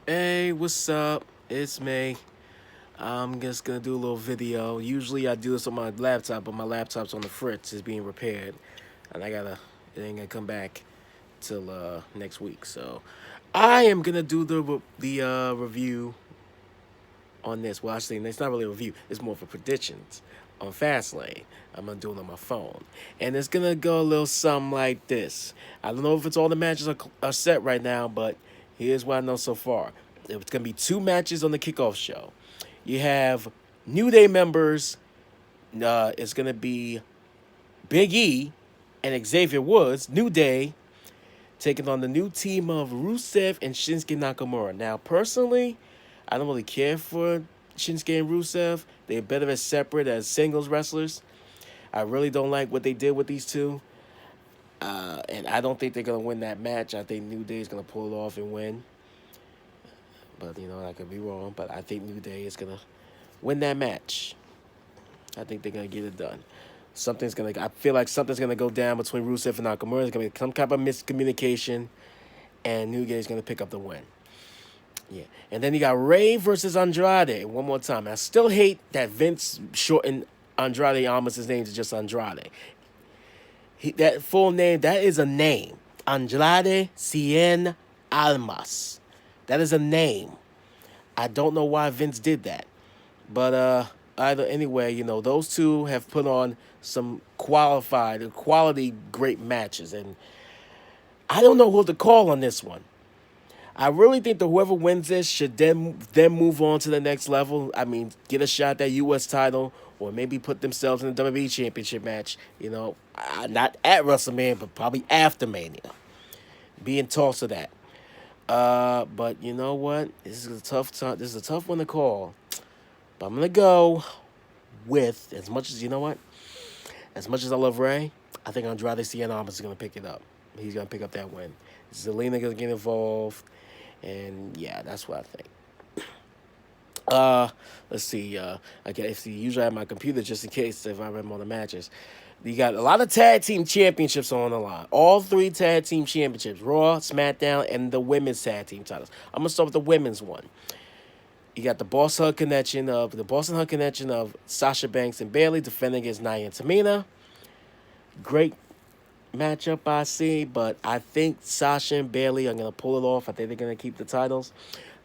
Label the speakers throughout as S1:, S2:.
S1: Hey, what's up? It's me. I'm just gonna do a little video. Usually I do this on my laptop, but my laptop's on the fritz. It's being repaired, and it ain't gonna come back till next week. So I am gonna do the review on this. Well, actually, it's not really a review. It's more for predictions on FastLane. I'm gonna do it on my phone, and it's gonna go a little something like this. I don't know if it's all the matches are set right now, but here's what I know so far. It's gonna be two matches on the kickoff show. You have New Day members. It's gonna be Big E and Xavier Woods. New Day taking on the new team of Rusev and Shinsuke Nakamura. Now, personally, I don't really care for Shinsuke and Rusev. They're better as separate as singles wrestlers. I really don't like what they did with these two. And I don't think they're going to win that match. I think New Day is going to pull it off and win. But, I could be wrong. But I think New Day is going to win that match. I think they're going to get it done. I feel like something's going to go down between Rusev and Nakamura. There's going to be some type of miscommunication. And New Day is going to pick up the win. Yeah. And then you got Ray versus Andrade. One more time. I still hate that Vince shortened Andrade Almas' name to just Andrade. That full name, that is a name. Andrade Cien Almas. That is a name. I don't know why Vince did that. But anyway, those two have put on some quality great matches. And I don't know who to call on this one. I really think that whoever wins this should then move on to the next level. I mean, get a shot at that U.S. title or maybe put themselves in the WWE Championship match. Not at WrestleMania, but probably after Mania. Be in talks of that. But you know what? This is a tough time. This is a tough one to call. But I'm gonna go with as much as As much as I love Ray, I think Andrade Cien Almas is gonna pick it up. He's gonna pick up that win. Zelina gonna get involved. And yeah, that's what I think. Let's see. Usually I have my computer just in case if I remember all the matches. You got a lot of tag team championships on the line. All three tag team championships: Raw, SmackDown, and the women's tag team titles. I'm gonna start with the women's one. You got the Boston Hug Connection of Sasha Banks and Bayley defending against Nia and Tamina. Great matchup I see, but I think Sasha and Bayley are going to pull it off. I think they're going to keep the titles.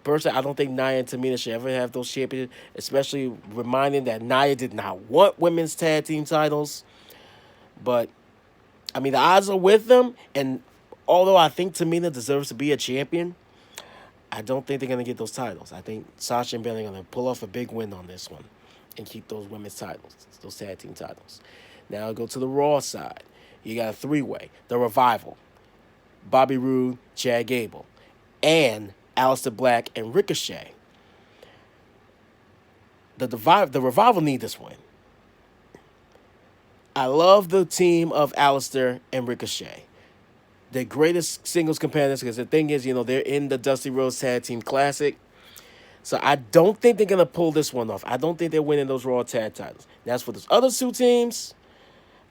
S1: Personally, I don't think Nia and Tamina should ever have those championships, especially reminding that Nia did not want women's tag team titles. But, I mean, the odds are with them, and although I think Tamina deserves to be a champion, I don't think they're going to get those titles. I think Sasha and Bayley are going to pull off a big win on this one and keep those women's titles, those tag team titles. Now I'll go to the Raw side. You got a three-way. The Revival. Bobby Roode, Chad Gable. And Aleister Black and Ricochet. The Revival need this win. I love the team of Aleister and Ricochet. The greatest singles competitors, because the thing is, they're in the Dusty Rhodes Tag Team Classic. So I don't think they're going to pull this one off. I don't think they're winning those Raw tag titles. That's for those other two teams.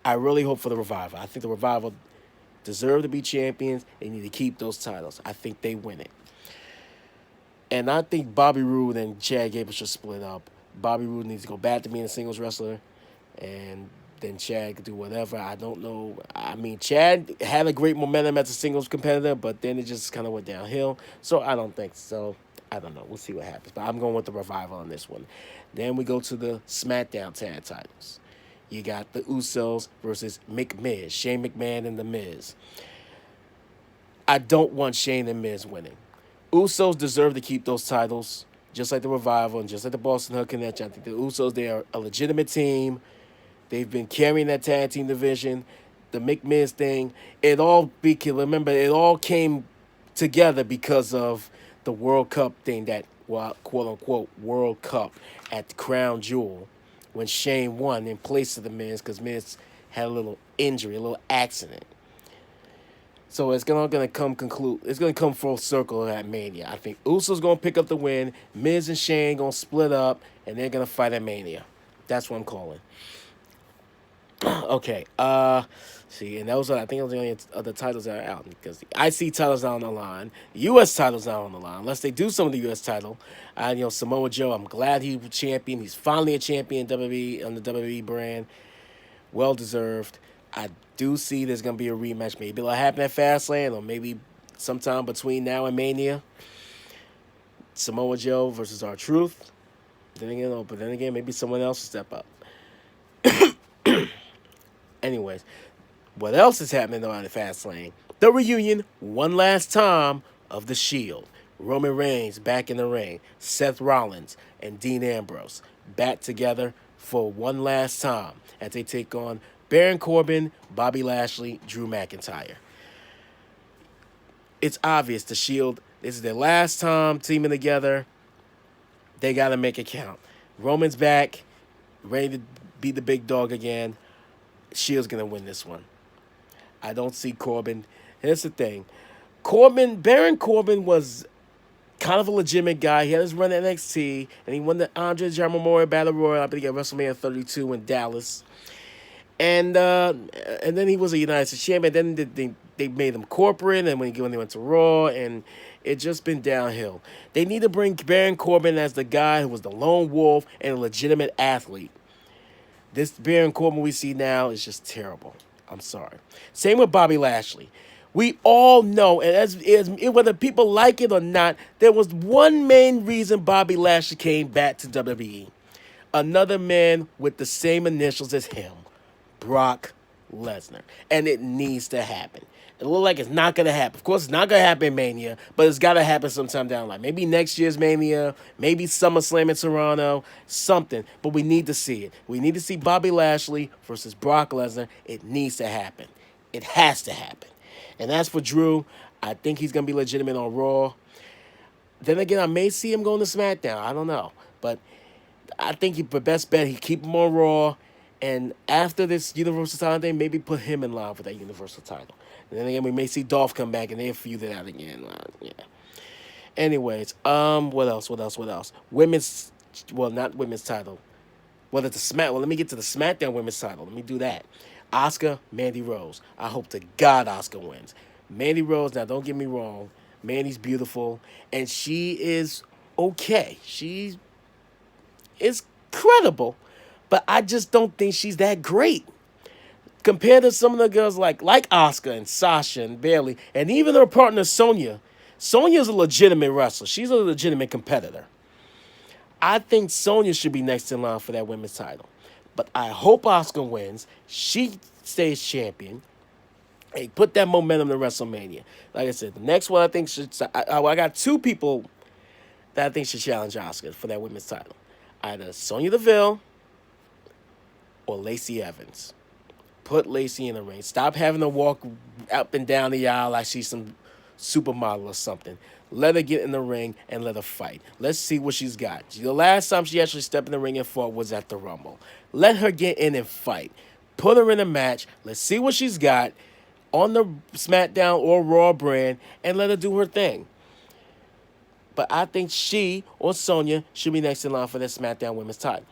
S1: I really hope for the Revival. I think the Revival deserve to be champions. They need to keep those titles. I think they win it. And I think Bobby Roode and Chad Gable should split up. Bobby Roode needs to go back to being a singles wrestler. And then Chad could do whatever. I don't know. I mean, Chad had a great momentum as a singles competitor, but then it just kind of went downhill. So I don't think so. I don't know. We'll see what happens. But I'm going with the Revival on this one. Then we go to the SmackDown tag titles. You got the Usos versus McMiz, Shane McMahon and The Miz. I don't want Shane and Miz winning. Usos deserve to keep those titles, just like the Revival and just like the Boston Hug Connection. I think the Usos, they are a legitimate team. They've been carrying that tag team division. The McMiz thing, it all came together because of the World Cup thing, that, well, quote-unquote World Cup at the Crown Jewel, when Shane won in place of the Miz, because Miz had a little injury, a little accident. So it's gonna come full circle at Mania. I think Usos gonna pick up the win. Miz and Shane gonna split up, and they're gonna fight at Mania. That's what I'm calling. Okay. See, and those are, I think those are the only other titles that are out because the IC titles not on the line, the US titles not on the line. Unless they do some of the US title, Samoa Joe. I'm glad he's champion. He's finally a champion in WWE on the WWE brand. Well deserved. I do see there's gonna be a rematch. Maybe it'll happen at FastLane, or maybe sometime between now and Mania. Samoa Joe versus R-Truth. But then again, maybe someone else will step up. Anyways, what else is happening on the Fastlane? The reunion, one last time, of The Shield. Roman Reigns back in the ring. Seth Rollins and Dean Ambrose back together for one last time as they take on Baron Corbin, Bobby Lashley, Drew McIntyre. It's obvious The Shield, this is their last time teaming together. They got to make it count. Roman's back, ready to be the big dog again. Shield's going to win this one. I don't see Corbin. Here's the thing. Baron Corbin was kind of a legitimate guy. He had his run at NXT, and he won the Andre the Giant Memorial Battle Royal, I believe, at WrestleMania 32 in Dallas. And then he was a United States champion. Then they made him corporate, and when they went to Raw, and it's just been downhill. They need to bring Baron Corbin as the guy who was the lone wolf and a legitimate athlete. This Baron Corbin we see now is just terrible. I'm sorry. Same with Bobby Lashley. We all know, and whether people like it or not, there was one main reason Bobby Lashley came back to WWE. Another man with the same initials as him, Brock Lesnar. And it needs to happen. It looks like it's not going to happen. Of course, it's not going to happen in Mania, but it's got to happen sometime down the line. Maybe next year's Mania, maybe SummerSlam in Toronto, something. But we need to see it. We need to see Bobby Lashley versus Brock Lesnar. It needs to happen. It has to happen. And as for Drew, I think he's going to be legitimate on Raw. Then again, I may see him going to SmackDown. I don't know. But I think the best bet, he keep him on Raw. And after this Universal title thing, maybe put him in line for that Universal title. And then again, we may see Dolph come back and they'll feud it out again. Yeah. Anyways, what else? Women's, well, not women's title. Well, let me get to the SmackDown women's title. Let me do that. Asuka, Mandy Rose. I hope to God Asuka wins. Mandy Rose, now don't get me wrong, Mandy's beautiful, and she is okay. She is credible, but I just don't think she's that great. Compared to some of the girls like Asuka and Sasha and Bayley, and even her partner Sonya. Sonya's a legitimate wrestler. She's a legitimate competitor. I think Sonya should be next in line for that women's title. But I hope Asuka wins. She stays champion. Hey, put that momentum to WrestleMania. Like I said, the next one I think should... I got two people that I think should challenge Asuka for that women's title. Either Sonya Deville or Lacey Evans. Put Lacey in the ring. Stop having to walk up and down the aisle like she's some supermodel or something. Let her get in the ring and let her fight. Let's see what she's got. The last time she actually stepped in the ring and fought was at the Rumble. Let her get in and fight. Put her in a match. Let's see what she's got on the SmackDown or Raw brand and let her do her thing. But I think she or Sonya should be next in line for that SmackDown women's title.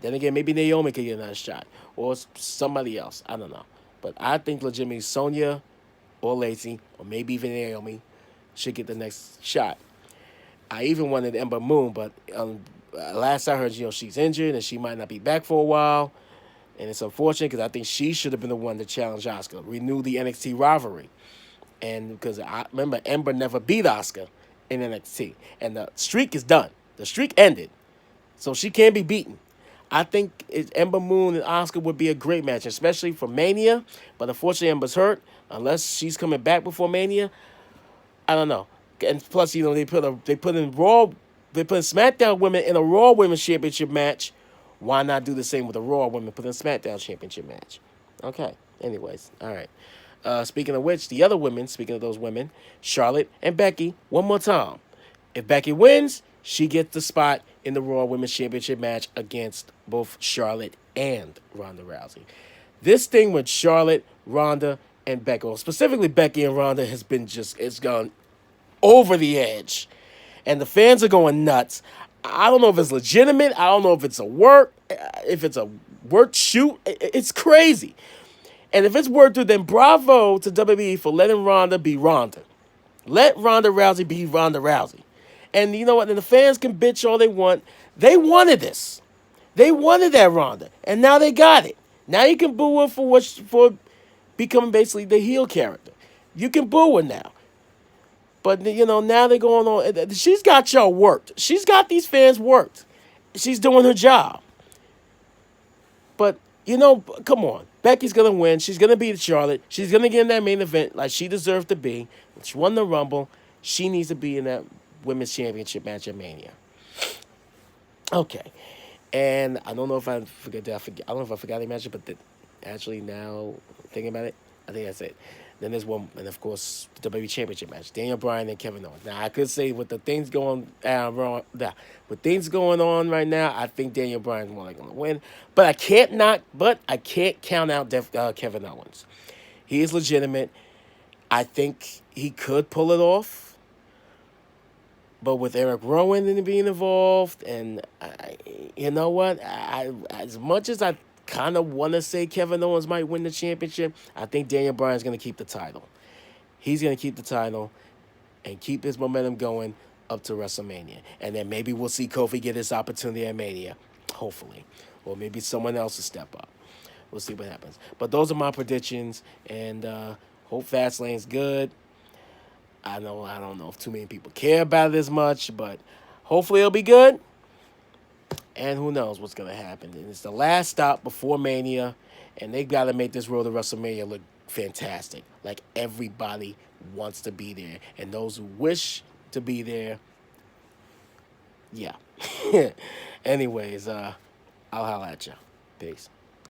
S1: Then again, maybe Naomi could get another shot. Or somebody else. I don't know. But I think legitimately Sonya or Lacey, or maybe even Naomi, should get the next shot. I even wanted Ember Moon, but last I heard, she's injured and she might not be back for a while. And it's unfortunate because I think she should have been the one to challenge Asuka. Renew the NXT rivalry. And because I remember Ember never beat Asuka in NXT. And the streak is done. The streak ended. So she can't be beaten. I think Ember Moon and Asuka would be a great match, especially for Mania. But unfortunately, Ember's hurt. Unless she's coming back before Mania, I don't know. And plus, they put in SmackDown women in a Raw Women's Championship match. Why not do the same with the Raw women? Put in SmackDown Championship match. Okay. Anyways, all right. Speaking of which, the other women. Speaking of those women, Charlotte and Becky. One more time. If Becky wins, she gets the spot in the Raw Women's Championship match against both Charlotte and Ronda Rousey. This thing with Charlotte, Ronda, and Becky, well, specifically Becky and Ronda, it's gone over the edge. And the fans are going nuts. I don't know if it's legitimate. I don't know if it's a work shoot. It's crazy. And if it's worth it, then bravo to WWE for letting Ronda be Ronda. Let Ronda Rousey be Ronda Rousey. And you know what? And the fans can bitch all they want. They wanted this. They wanted that Ronda. And now they got it. Now you can boo her for becoming basically the heel character. You can boo her now. But, you know, now they're going on. She's got y'all worked. She's got these fans worked. She's doing her job. But, you know, come on. Becky's going to win. She's going to beat Charlotte. She's going to get in that main event like she deserved to be. She won the Rumble. She needs to be in that Women's Championship match at Mania. Okay. And I don't know if I forgot. I don't know if I forgot to mention, but actually now thinking about it, I think that's it. Then there's one, and of course, the WWE Championship match: Daniel Bryan and Kevin Owens. Now I could say with the things going wrong, with things going on right now, I think Daniel Bryan's more likely to win. But I can't count out Kevin Owens. He is legitimate. I think he could pull it off. But with Eric Rowan being involved, and you know what, as much as I kind of want to say Kevin Owens might win the championship, I think Daniel Bryan's going to keep the title. He's going to keep the title and keep his momentum going up to WrestleMania. And then maybe we'll see Kofi get his opportunity at Mania, hopefully. Or maybe someone else will step up. We'll see what happens. But those are my predictions, and hope FastLane's good. I don't know if too many people care about it as much, but hopefully it'll be good. And who knows what's going to happen. And it's the last stop before Mania, and they got to make this road to WrestleMania look fantastic. Like everybody wants to be there. And those who wish to be there, yeah. Anyways, I'll holler at you. Peace.